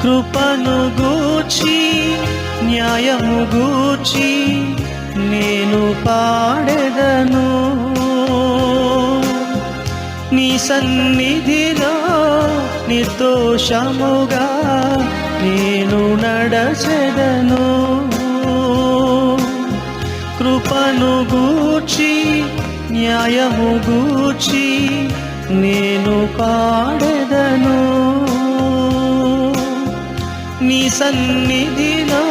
కృపను గూర్చి న్యాయము గూర్చి నేను పాడెదను. నీ సన్నిధిలో నిర్దోషముగా నేను నడచెదను. కృపను గూర్చి న్యాయము గూర్చి నేను పాడెదను. నీ సన్నిధిలో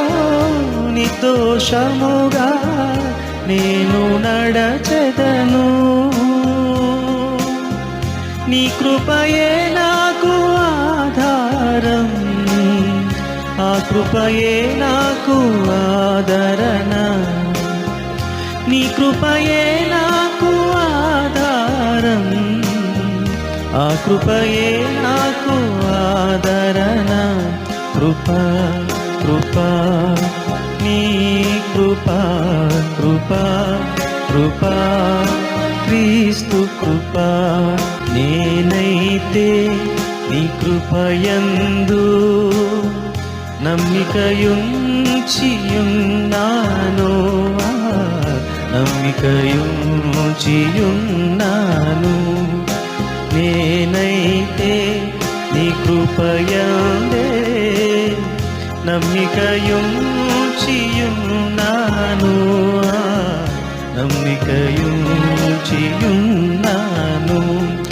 నిర్దోషముగా నేను నడచెదను. నీ కృపయే నాకు ఆధారం, ఆ కృపయే నాకు ఆదరణ. నీ కృపయే నాకు ఆధారం, ఆ కృపయే నాకు ఆదరణ. కృపా కృపా నీ కృపా కృపా కృపా క్రీస్తు కృపా. నేనైతే నీ కృపయందు నమ్మికయుంచియున్నాను, నమ్మికయుంచియున్నాను. నేనైతే నీ కృపయందే నమ్మికయుంచియున్నాను, నమ్మికయుంచియున్నాను.